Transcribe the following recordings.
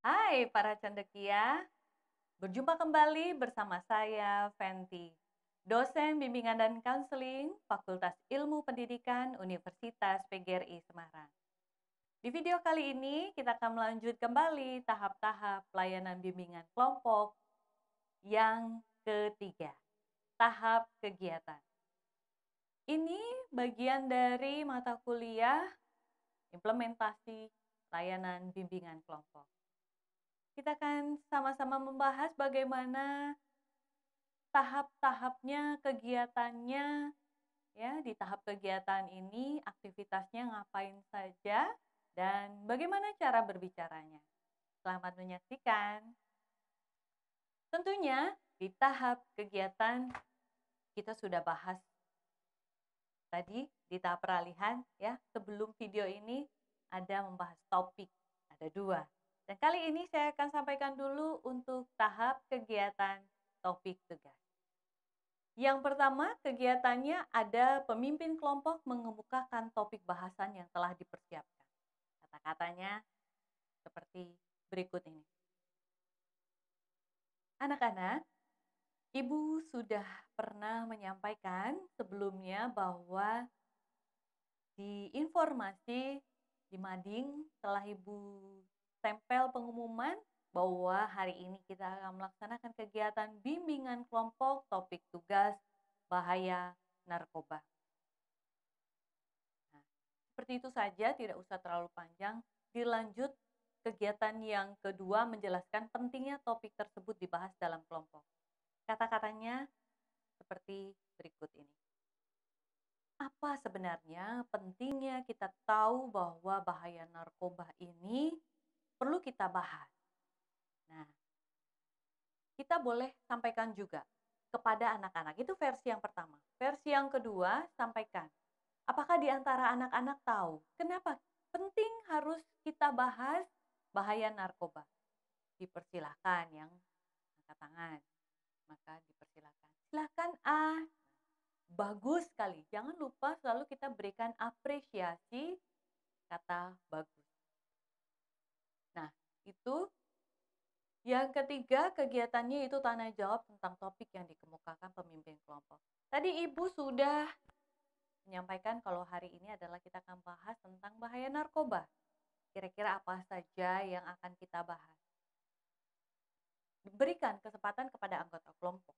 Hai para cendekia, berjumpa kembali bersama saya Fenty, dosen bimbingan dan konseling Fakultas Ilmu Pendidikan Universitas PGRI Semarang. Di video kali ini kita akan melanjut kembali tahap-tahap pelayanan bimbingan kelompok yang ketiga, tahap kegiatan. Ini bagian dari mata kuliah implementasi layanan bimbingan kelompok. Kita akan sama-sama membahas bagaimana tahap-tahapnya, kegiatannya, ya. Di tahap kegiatan ini aktivitasnya ngapain saja dan bagaimana cara berbicaranya. Selamat menyaksikan. Tentunya di tahap kegiatan kita sudah bahas tadi di tahap peralihan, ya. Sebelum video ini ada membahas topik, ada 2. Dan kali ini saya akan sampaikan dulu untuk tahap kegiatan topik tugas. Yang pertama, kegiatannya ada pemimpin kelompok mengemukakan topik bahasan yang telah dipersiapkan. Kata-katanya seperti berikut ini. Anak-anak, Ibu sudah pernah menyampaikan sebelumnya bahwa di informasi di mading telah Ibu tempel pengumuman bahwa hari ini kita akan melaksanakan kegiatan bimbingan kelompok topik tugas bahaya narkoba. Nah, seperti itu saja, tidak usah terlalu panjang. Dilanjut kegiatan yang kedua menjelaskan pentingnya topik tersebut dibahas dalam kelompok. Kata-katanya seperti berikut ini. Apa sebenarnya pentingnya kita tahu bahwa bahaya narkoba ini perlu kita bahas? Nah, kita boleh sampaikan juga kepada anak-anak. Itu versi yang pertama. Versi yang kedua, sampaikan. Apakah di antara anak-anak tahu kenapa penting harus kita bahas bahaya narkoba? Dipersilahkan yang angkat tangan. Maka dipersilahkan. Silahkan A. Bagus sekali. Jangan lupa selalu kita berikan apresiasi kata bagus. Nah, itu. Yang ketiga, kegiatannya itu tanya jawab tentang topik yang dikemukakan pemimpin kelompok. Tadi Ibu sudah menyampaikan kalau hari ini adalah kita akan bahas tentang bahaya narkoba. Kira-kira apa saja yang akan kita bahas? Berikan kesempatan kepada anggota kelompok.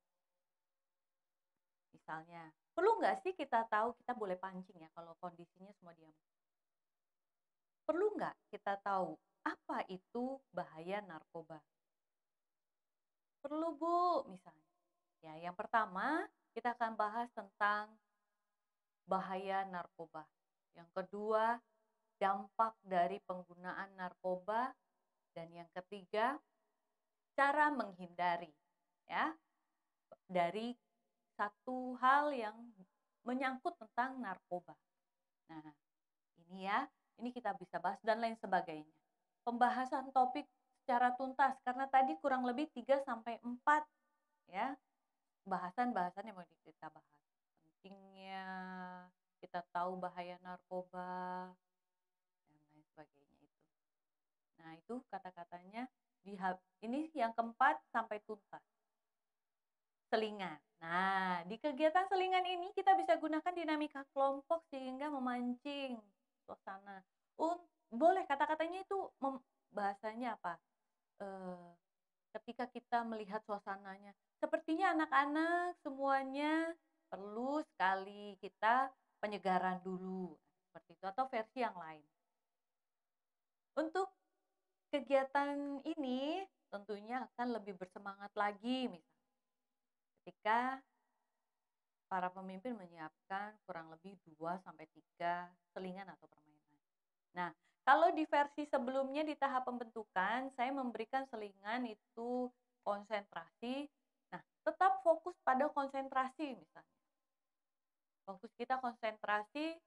Misalnya, perlu nggak sih kita tahu kita boleh pancing ya kalau kondisinya semua diam? Perlu nggak kita tahu apa itu bahaya narkoba? Perlu Bu, misalnya. Ya, yang pertama kita akan bahas tentang bahaya narkoba. Yang kedua, dampak dari penggunaan narkoba. Dan yang ketiga, cara menghindari ya dari satu hal yang menyangkut tentang narkoba. Nah, ini kita bisa bahas dan lain sebagainya. Pembahasan topik secara tuntas karena tadi kurang lebih 3 sampai 4 ya bahasan-bahasan yang mau kita bahas. Pentingnya kita tahu bahaya narkoba dan lain sebagainya itu. Nah, itu kata-katanya ini yang keempat sampai tuntas. Selingan. Nah, di kegiatan selingan ini kita bisa gunakan dinamika kelompok sehingga memancing suasana. Boleh kata-katanya itu bahasanya apa? Ketika kita melihat suasananya, sepertinya anak-anak semuanya perlu sekali kita penyegaran dulu, seperti itu, atau versi yang lain. Untuk kegiatan ini tentunya akan lebih bersemangat lagi, misalnya ketika para pemimpin menyiapkan kurang lebih 2-3 selingan atau permainan. Nah, kalau di versi sebelumnya di tahap pembentukan, saya memberikan selingan itu konsentrasi. Nah, tetap fokus pada konsentrasi misalnya. Fokus kita konsentrasi,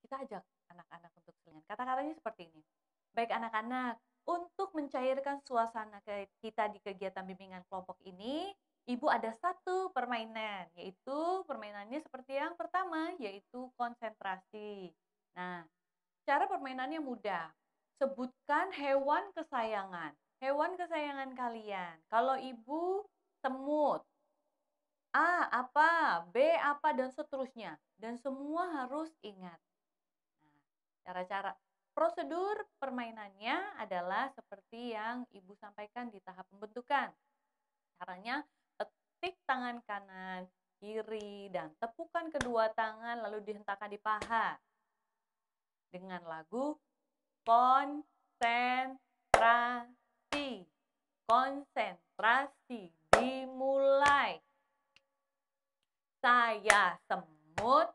kita ajak anak-anak untuk selingan. Kata-katanya seperti ini. Baik anak-anak, untuk mencairkan suasana kita di kegiatan bimbingan kelompok ini, Ibu ada satu permainan, yaitu permainannya seperti yang pertama, yaitu konsentrasi. Nah, cara permainannya mudah. sebutkan hewan kesayangan. Hewan kesayangan kalian. Kalau ibu, semut. A apa, B apa, dan seterusnya. Dan semua harus ingat. Nah, cara-cara prosedur permainannya adalah seperti yang ibu sampaikan di tahap pembentukan. Caranya, petik tangan kanan, kiri, dan tepukan kedua tangan lalu dihentakkan di paha. Dengan lagu konsentrasi. Konsentrasi dimulai. Saya semut,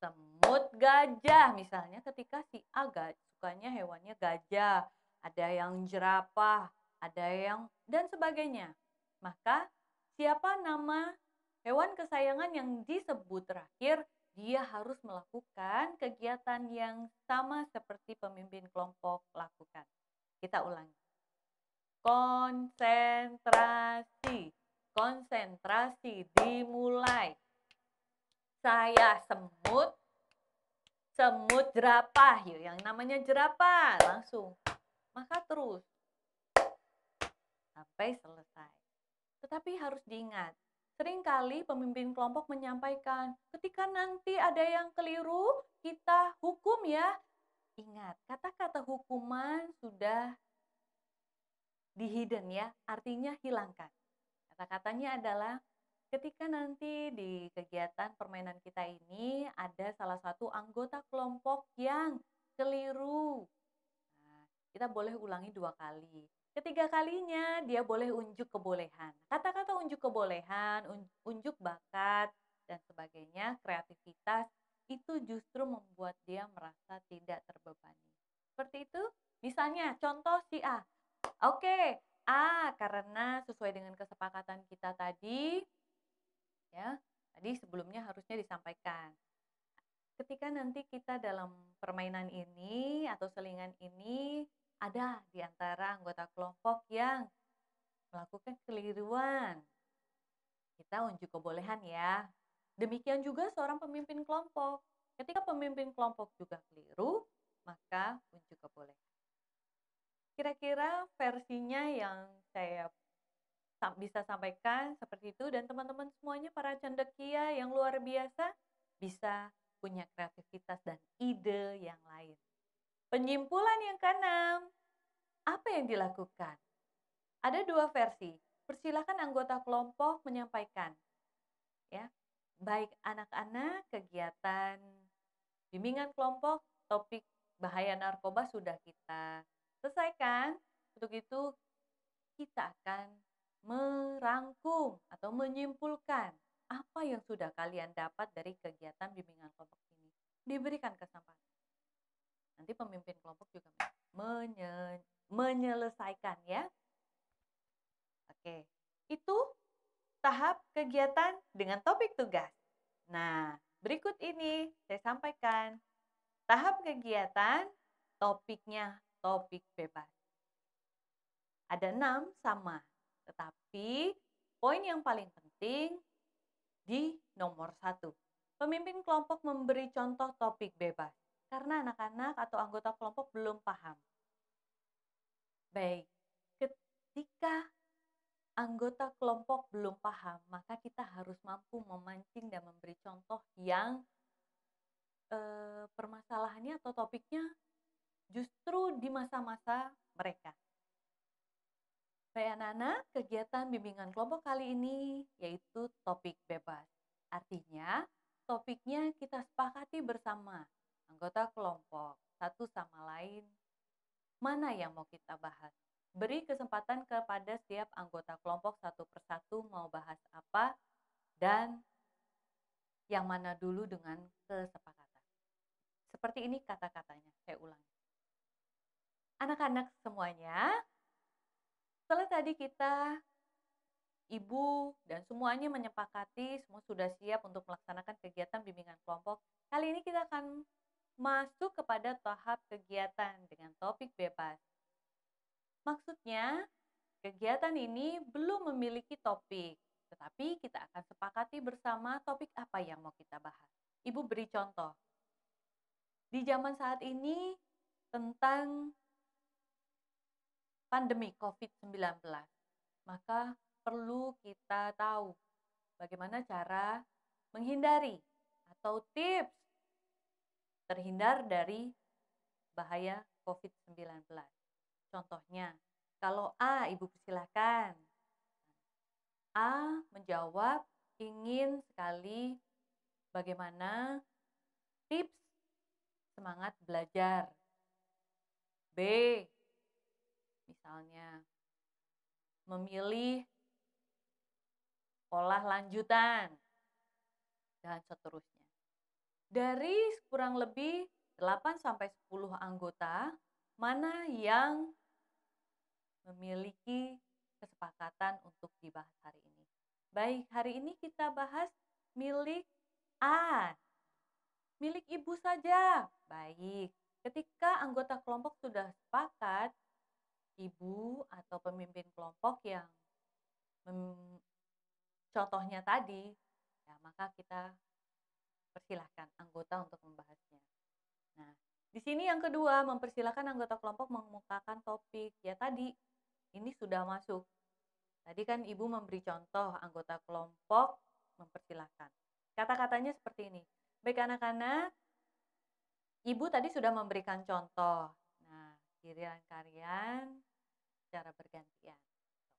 semut gajah. Misalnya ketika si A sukanya hewannya gajah, ada yang jerapah, ada yang dan sebagainya. Maka siapa nama hewan kesayangan yang disebut terakhir, dia harus melakukan kegiatan yang sama seperti pemimpin kelompok lakukan. Kita ulangi. Konsentrasi. Konsentrasi dimulai. Saya semut, semut jerapah. Yuk, yang namanya jerapah langsung. Maka terus sampai selesai. Tetapi harus diingat, seringkali pemimpin kelompok menyampaikan, ketika nanti ada yang keliru, kita hukum ya. Ingat, kata-kata hukuman sudah di-hidden ya, artinya hilangkan. Kata-katanya adalah, ketika nanti di kegiatan permainan kita ini ada salah satu anggota kelompok yang keliru. Nah, kita boleh ulangi 2 kali. Ketiga kalinya dia boleh unjuk kebolehan. Kata-kata unjuk kebolehan, unjuk bakat, dan sebagainya, kreativitas, itu justru membuat dia merasa tidak terbebani. Seperti itu, misalnya contoh si A. Oke, A karena sesuai dengan kesepakatan kita tadi, ya, tadi sebelumnya harusnya disampaikan. Ketika nanti kita dalam permainan ini atau selingan ini, ada di antara anggota kelompok yang melakukan kekeliruan. Kita unjuk kebolehan ya. Demikian juga seorang pemimpin kelompok. Ketika pemimpin kelompok juga keliru, maka unjuk kebolehan. Kira-kira versinya yang saya bisa sampaikan seperti itu, dan teman-teman semuanya para cendekia yang luar biasa bisa punya kreativitas dan ide yang lain. Penyimpulan yang keenam, apa yang dilakukan? Ada 2 versi. Persilakan anggota kelompok menyampaikan. Ya, baik anak-anak, kegiatan bimbingan kelompok, topik bahaya narkoba sudah kita selesaikan. Untuk itu kita akan merangkum atau menyimpulkan apa yang sudah kalian dapat dari kegiatan bimbingan kelompok ini. Diberikan kesempatan. Nanti pemimpin kelompok juga menyelesaikan ya. Oke, itu tahap kegiatan dengan topik tugas. Nah, berikut ini saya sampaikan tahap kegiatan topiknya topik bebas. Ada 6 sama, tetapi poin yang paling penting di nomor 1. Pemimpin kelompok memberi contoh topik bebas karena anak-anak atau anggota kelompok belum paham. Baik, ketika anggota kelompok belum paham, maka kita harus mampu memancing dan memberi contoh yang permasalahannya atau topiknya justru di masa-masa mereka. Baik anak-anak, kegiatan bimbingan kelompok kali ini yaitu topik bebas. Artinya, topiknya kita sepakati bersama anggota kelompok, satu sama lain, mana yang mau kita bahas. Beri kesempatan kepada setiap anggota kelompok satu persatu mau bahas apa dan yang mana dulu dengan kesepakatan. Seperti ini kata-katanya, saya ulangi. Anak-anak semuanya, setelah tadi kita, ibu, dan semuanya menyepakati, semua sudah siap untuk melaksanakan kegiatan bimbingan kelompok. Kali ini kita akan masuk kepada tahap kegiatan dengan topik bebas. Maksudnya, kegiatan ini belum memiliki topik, tetapi kita akan sepakati bersama topik apa yang mau kita bahas. Ibu beri contoh. Di zaman saat ini, tentang pandemi COVID-19, maka perlu kita tahu bagaimana cara menghindari atau tips terhindar dari bahaya COVID-19. Contohnya, kalau A, Ibu persilahkan. A menjawab ingin sekali bagaimana tips semangat belajar. B, misalnya, memilih sekolah lanjutan, dan seterusnya. Dari kurang lebih 8-10 anggota, mana yang memiliki kesepakatan untuk dibahas hari ini? Baik, hari ini kita bahas milik A. Milik Ibu saja. Baik, ketika anggota kelompok sudah sepakat, Ibu atau pemimpin kelompok yang contohnya tadi, ya maka kita persilahkan anggota untuk membahasnya. Nah, di sini yang kedua, mempersilahkan anggota kelompok mengemukakan topik. Ya tadi, ini sudah masuk. Tadi kan Ibu memberi contoh, anggota kelompok mempersilahkan. Kata-katanya seperti ini. Baik anak-anak, Ibu tadi sudah memberikan contoh. Nah, giliran kalian secara bergantian.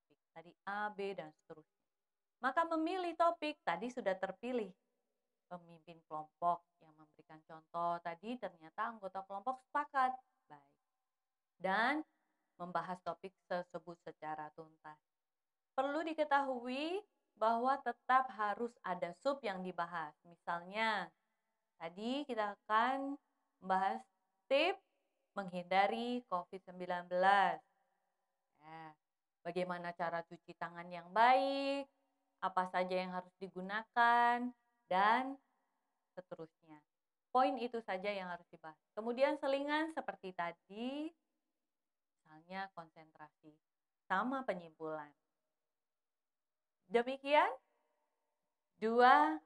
Topik tadi A, B, dan seterusnya. Maka memilih topik tadi sudah terpilih. Pemimpin kelompok yang memberikan contoh tadi ternyata anggota kelompok sepakat. Baik. Dan membahas topik tersebut secara tuntas. Perlu diketahui bahwa tetap harus ada sub yang dibahas. Misalnya, tadi kita akan membahas tips menghindari COVID-19. Ya, bagaimana cara cuci tangan yang baik, apa saja yang harus digunakan, dan seterusnya. Poin itu saja yang harus dibahas. Kemudian selingan seperti tadi, misalnya konsentrasi sama penyimpulan. Demikian 2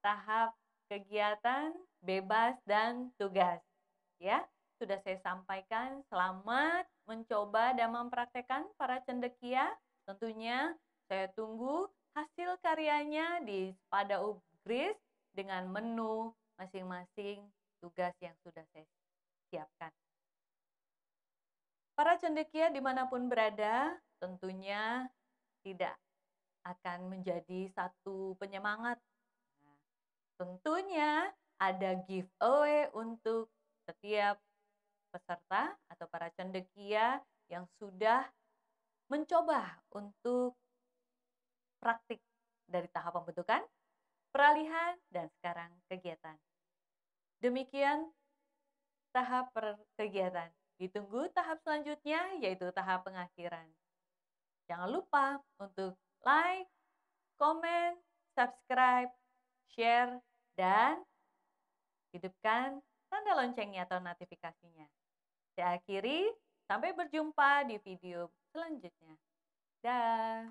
tahap kegiatan bebas dan tugas. Ya, sudah saya sampaikan. Selamat mencoba dan mempraktekkan para cendekia. Tentunya saya tunggu hasil karyanya di Sepada Ubgris dengan menu masing-masing tugas yang sudah saya siapkan. Para cendekia dimanapun berada, tentunya tidak akan menjadi satu penyemangat. Nah, tentunya ada giveaway untuk setiap peserta atau para cendekia yang sudah mencoba untuk praktik dari tahap pembentukan, peralihan, dan sekarang kegiatan. Demikian tahap kegiatan. Ditunggu tahap selanjutnya, yaitu tahap pengakhiran. Jangan lupa untuk like, komen, subscribe, share, dan hidupkan tanda loncengnya atau notifikasinya. Saya akhiri, sampai berjumpa di video selanjutnya. Dah.